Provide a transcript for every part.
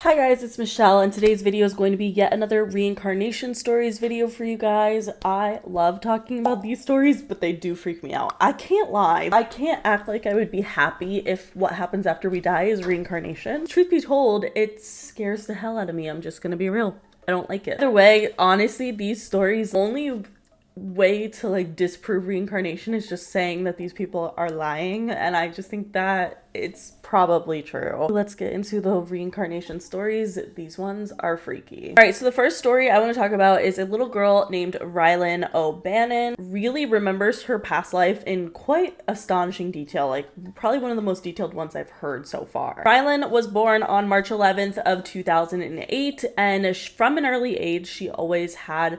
Hi guys, it's Michelle, and today's video is going to be yet another reincarnation stories video for you guys. I love talking about these stories, but they do freak me out. I can't lie. I can't act like I would be happy if what happens after we die is reincarnation. Truth be told, it scares the hell out of me. I'm just gonna be real. I don't like it. Either way, honestly, these stories only way to disprove reincarnation is just saying that these people are lying, and I just think that it's probably true. Let's get into the reincarnation stories. These ones are freaky. All right, so the first story I want to talk about is a little girl named Rylan O'Bannon. Really remembers her past life in quite astonishing detail, probably one of the most detailed ones I've heard so far. Rylan was born on March 11th of 2008, and from an early age she always had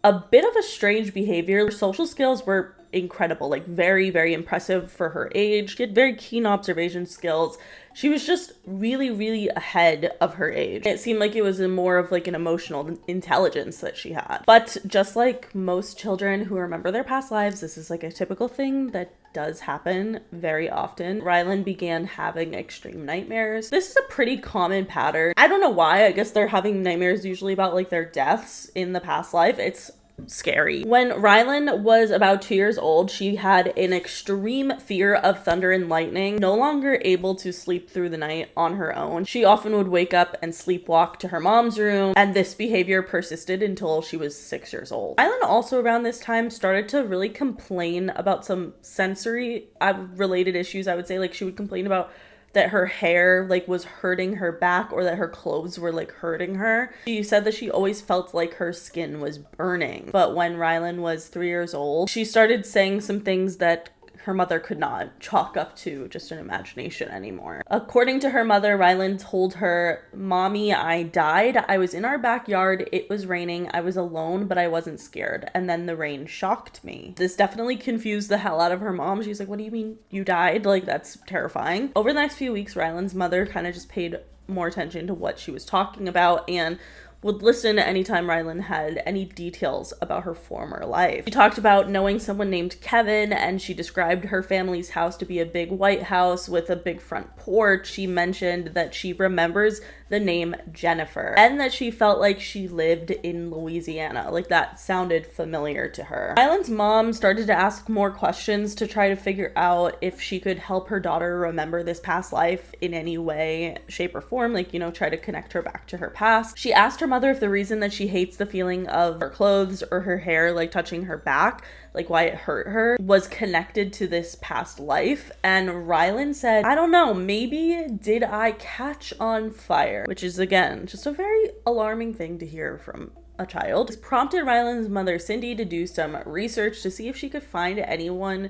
a bit of a strange behavior. Her social skills were incredible, very, very impressive for her age. She had very keen observation skills. She was just really, really ahead of her age. It seemed like it was more of an emotional intelligence that she had. But just like most children who remember their past lives, this is a typical thing that does happen very often. Rylan began having extreme nightmares. This is a pretty common pattern. I don't know why. I guess they're having nightmares usually about their deaths in the past life. It's scary. When Rylan was about 2 years old, she had an extreme fear of thunder and lightning. No longer able to sleep through the night on her own, she often would wake up and sleepwalk to her mom's room, and this behavior persisted until she was 6 years old. Rylan also around this time started to really complain about some sensory related issues. I would say she would complain about that her hair was hurting her back, or that her clothes were hurting her. She said that she always felt like her skin was burning. But when Rylan was 3 years old, she started saying some things that her mother could not chalk up to just an imagination anymore. According to her mother, Rylan told her, "Mommy, I died. I was in our backyard. It was raining. I was alone, but I wasn't scared. And then the rain shocked me." This definitely confused the hell out of her mom. She's like, "What do you mean you died? That's terrifying." Over the next few weeks, Rylan's mother kind of just paid more attention to what she was talking about and would listen anytime Rylan had any details about her former life. She talked about knowing someone named Kevin, and she described her family's house to be a big white house with a big front porch. She mentioned that she remembers the name Jennifer, and that she felt like she lived in Louisiana. That sounded familiar to her. Rylan's mom started to ask more questions to try to figure out if she could help her daughter remember this past life in any way, shape, or form, try to connect her back to her past. She asked her mother if the reason that she hates the feeling of her clothes or her hair touching her back, why it hurt her, was connected to this past life. And Rylan said, "I don't know, maybe did I catch on fire?" Which is, again, just a very alarming thing to hear from a child. This prompted Rylan's mother, Cindy, to do some research to see if she could find anyone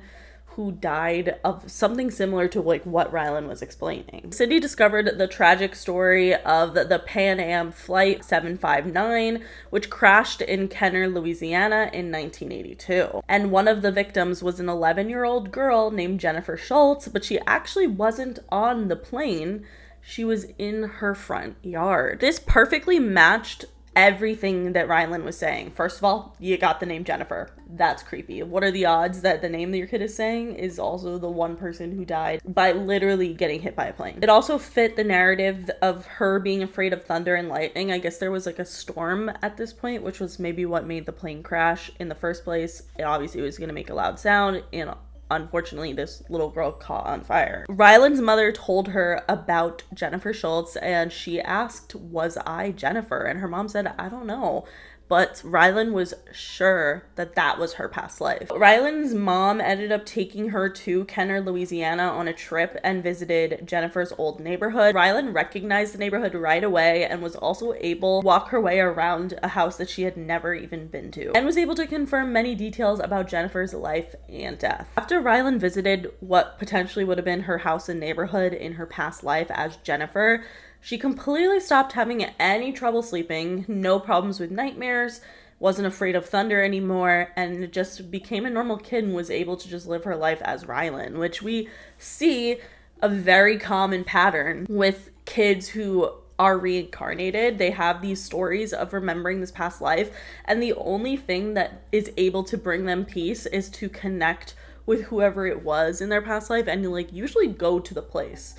who died of something similar to what Rylan was explaining. Cindy discovered the tragic story of the Pan Am Flight 759, which crashed in Kenner, Louisiana in 1982. And one of the victims was an 11-year-old girl named Jennifer Schultz, but she actually wasn't on the plane. She was in her front yard. This perfectly matched everything that Rylan was saying. First of all, you got the name Jennifer. That's creepy. What are the odds that the name that your kid is saying is also the one person who died by literally getting hit by a plane? It also fit the narrative of her being afraid of thunder and lightning. I guess there was a storm at this point, which was maybe what made the plane crash in the first place. It obviously was going to make a loud sound, and unfortunately, this little girl caught on fire. Rylan's mother told her about Jennifer Schultz, and she asked, "Was I Jennifer?" And her mom said, "I don't know." But Rylan was sure that that was her past life. Rylan's mom ended up taking her to Kenner, Louisiana on a trip and visited Jennifer's old neighborhood. Rylan recognized the neighborhood right away and was also able to walk her way around a house that she had never even been to, and was able to confirm many details about Jennifer's life and death. After Rylan visited what potentially would have been her house and neighborhood in her past life as Jennifer, she completely stopped having any trouble sleeping, no problems with nightmares, wasn't afraid of thunder anymore, and just became a normal kid and was able to just live her life as Rylan, which we see a very common pattern with kids who are reincarnated. They have these stories of remembering this past life, and the only thing that is able to bring them peace is to connect with whoever it was in their past life and usually go to the place.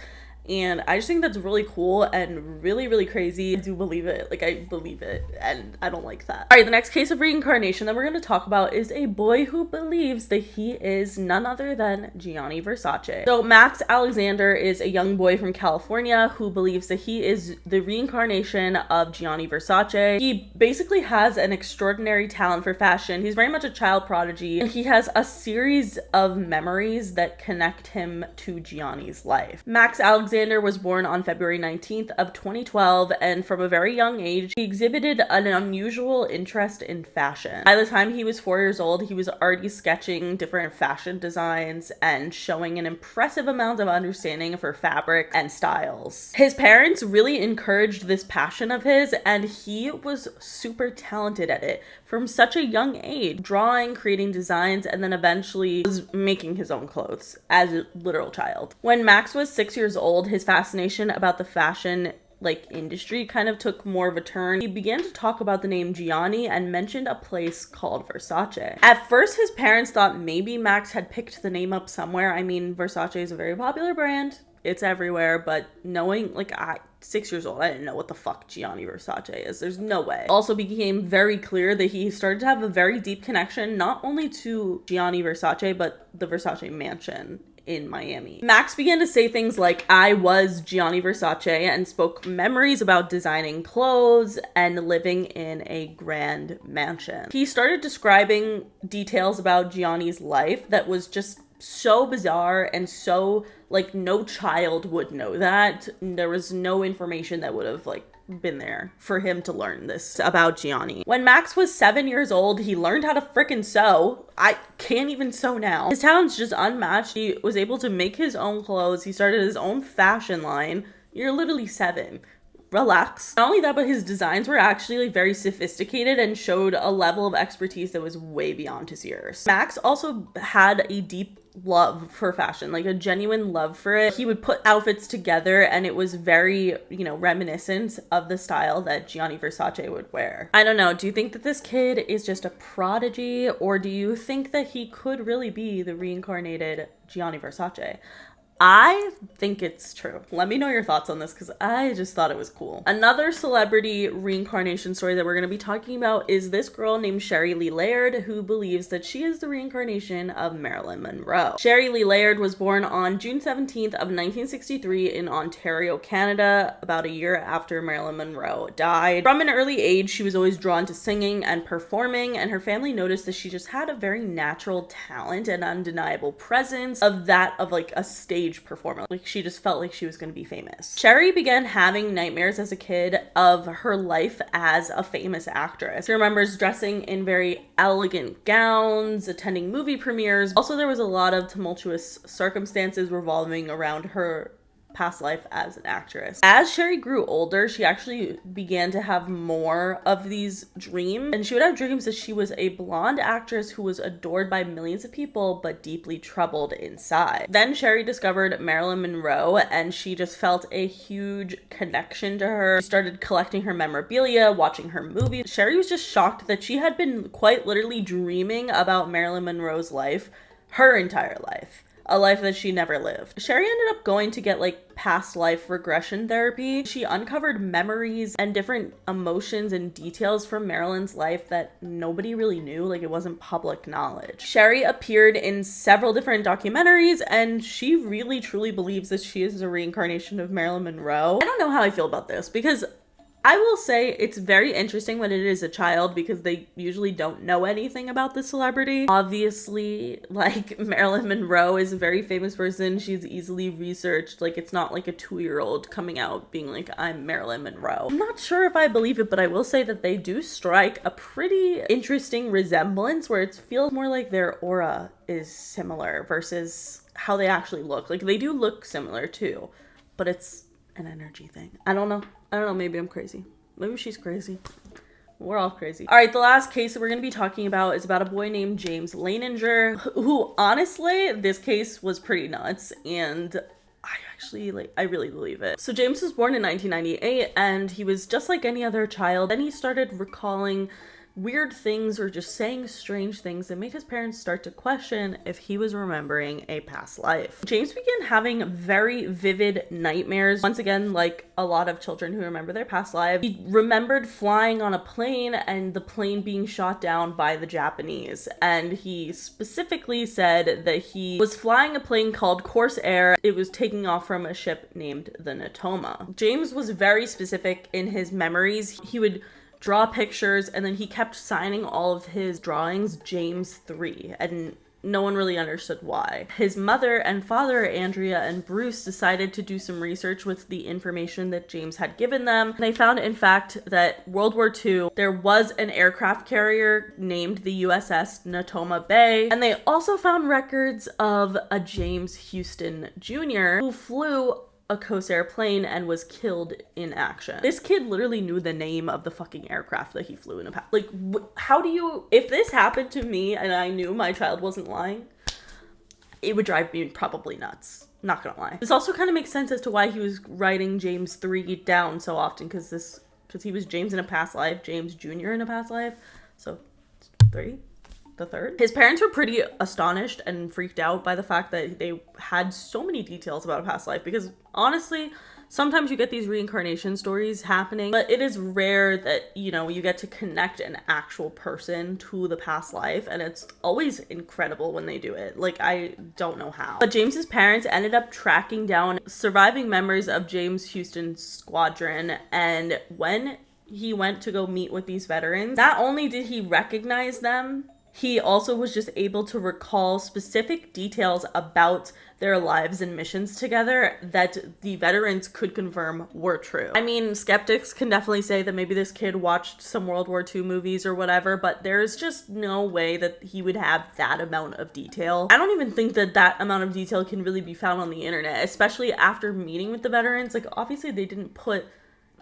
And I just think that's really cool and really, really crazy. I do believe it. Like, I believe it, and I don't like that. All right, the next case of reincarnation that we're going to talk about is a boy who believes that he is none other than Gianni Versace. So Max Alexander is a young boy from California who believes that he is the reincarnation of Gianni Versace. He basically has an extraordinary talent for fashion. He's very much a child prodigy, and he has a series of memories that connect him to Gianni's life. Max Alexander was born on February 19th of 2012, and from a very young age, he exhibited an unusual interest in fashion. By the time he was 4 years old, he was already sketching different fashion designs and showing an impressive amount of understanding for fabric and styles. His parents really encouraged this passion of his, and he was super talented at it from such a young age, drawing, creating designs, and then eventually was making his own clothes as a literal child. When Max was 6 years old, his fascination about the fashion industry kind of took more of a turn. He began to talk about the name Gianni and mentioned a place called Versace. At first, his parents thought maybe Max had picked the name up somewhere. I mean, Versace is a very popular brand. It's everywhere, but knowing, 6 years old, I didn't know what the fuck Gianni Versace is. There's no way. Also became very clear that he started to have a very deep connection, not only to Gianni Versace, but the Versace mansion in Miami. Max began to say things like, I was Gianni Versace, and spoke memories about designing clothes and living in a grand mansion. He started describing details about Gianni's life that was just so bizarre and so no child would know that. There was no information that would have been there for him to learn this about Gianni. When Max was 7 years old, he learned how to frickin' sew. I can't even sew now. His talent's just unmatched. He was able to make his own clothes. He started his own fashion line. You're literally 7. Relax. Not only that, but his designs were actually very sophisticated and showed a level of expertise that was way beyond his years. Max also had a deep love for fashion, a genuine love for it. He would put outfits together and it was very, reminiscent of the style that Gianni Versace would wear. I don't know. Do you think that this kid is just a prodigy, or do you think that he could really be the reincarnated Gianni Versace? I think it's true. Let me know your thoughts on this because I just thought it was cool. Another celebrity reincarnation story that we're going to be talking about is this girl named Sherry Lee Laird, who believes that she is the reincarnation of Marilyn Monroe. Sherry Lee Laird was born on June 17th of 1963 in Ontario, Canada, about a year after Marilyn Monroe died. From an early age, she was always drawn to singing and performing, and her family noticed that she just had a very natural talent and undeniable presence of that of a stage performer. She just felt like she was going to be famous. Sherry began having nightmares as a kid of her life as a famous actress. She remembers dressing in very elegant gowns, attending movie premieres. Also, there was a lot of tumultuous circumstances revolving around her past life as an actress. As Sherry grew older, she actually began to have more of these dreams, and she would have dreams that she was a blonde actress who was adored by millions of people but deeply troubled inside. Then Sherry discovered Marilyn Monroe, and she just felt a huge connection to her. She started collecting her memorabilia, watching her movies. Sherry was just shocked that she had been quite literally dreaming about Marilyn Monroe's life her entire life. A life that she never lived. Sherry ended up going to get past life regression therapy. She uncovered memories and different emotions and details from Marilyn's life that nobody really knew. It wasn't public knowledge. Sherry appeared in several different documentaries, and she really truly believes that she is a reincarnation of Marilyn Monroe. I don't know how I feel about this because I will say it's very interesting when it is a child because they usually don't know anything about the celebrity. Obviously, Marilyn Monroe is a very famous person. She's easily researched. It's not a 2-year-old coming out being I'm Marilyn Monroe. I'm not sure if I believe it, but I will say that they do strike a pretty interesting resemblance where it feels more like their aura is similar versus how they actually look. They do look similar too, but it's an energy thing. I don't know. Maybe I'm crazy. Maybe she's crazy. We're all crazy. All right, the last case that we're going to be talking about is about a boy named James Leininger, who honestly, this case was pretty nuts, and I really believe it. So James was born in 1998, and he was just like any other child. Then he started recalling weird things or just saying strange things that made his parents start to question if he was remembering a past life. James began having very vivid nightmares. Once again, like a lot of children who remember their past lives, he remembered flying on a plane and the plane being shot down by the Japanese. And he specifically said that he was flying a plane called Corsair. It was taking off from a ship named the Natoma. James was very specific in his memories. He would draw pictures and then he kept signing all of his drawings James 3, and no one really understood why. His mother and father, Andrea and Bruce, decided to do some research with the information that James had given them. They found, in fact, that World War II, there was an aircraft carrier named the USS Natoma Bay, and they also found records of a James Houston Jr. who flew a Corsair plane and was killed in action. This kid literally knew the name of the fucking aircraft that he flew in a like, how do you, if this happened to me and I knew my child wasn't lying, it would drive me probably nuts. Not gonna lie. This also kind of makes sense as to why he was writing James 3 down so often, because he was James in a past life, James Jr. in a past life. So 3? The third. His parents were pretty astonished and freaked out by the fact that they had so many details about a past life, because honestly, sometimes you get these reincarnation stories happening, but it is rare that, you know, you get to connect an actual person to the past life, and it's always incredible when they do it. Like, I don't know how. But James's parents ended up tracking down surviving members of James Houston's squadron, and when he went to go meet with these veterans, not only did he recognize them, he also was just able to recall specific details about their lives and missions together that the veterans could confirm were true. I mean, skeptics can definitely say that maybe this kid watched some World War II movies or whatever, but there's just no way that he would have that amount of detail. I don't even think that that amount of detail can really be found on the internet, especially after meeting with the veterans. Like, obviously they didn't put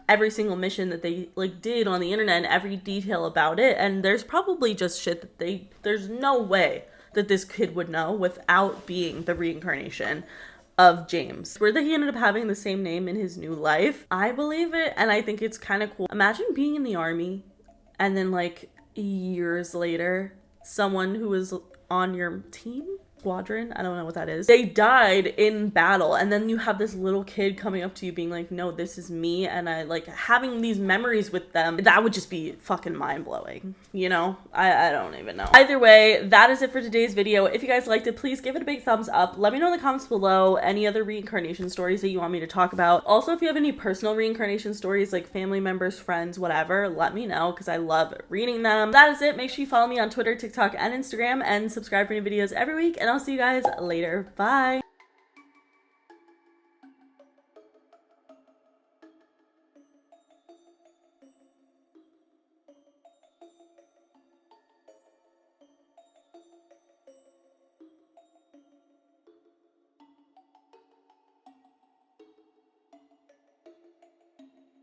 every single mission that they like did on the internet and every detail about it, and there's probably just shit that there's no way that this kid would know without being the reincarnation of James. Where that he ended up having the same name in his new life, I believe it, and I think it's kind of cool. Imagine being in the army and then like years later someone who was on your team, squadron, I don't know what that is, they died in battle, and then you have this little kid coming up to you being like, no, this is me, and I like having these memories with them. That would just be fucking mind-blowing, you know? I don't even know. Either way, that is it for today's video. If you guys liked it, please give it a big thumbs up. Let me know in the comments below any other reincarnation stories that you want me to talk about. Also, if you have any personal reincarnation stories, like family members, friends, whatever, let me know, because I love reading them. That is it. Make sure you follow me on Twitter, TikTok, and Instagram, and subscribe for new videos every week, and I'll see you guys later. Bye.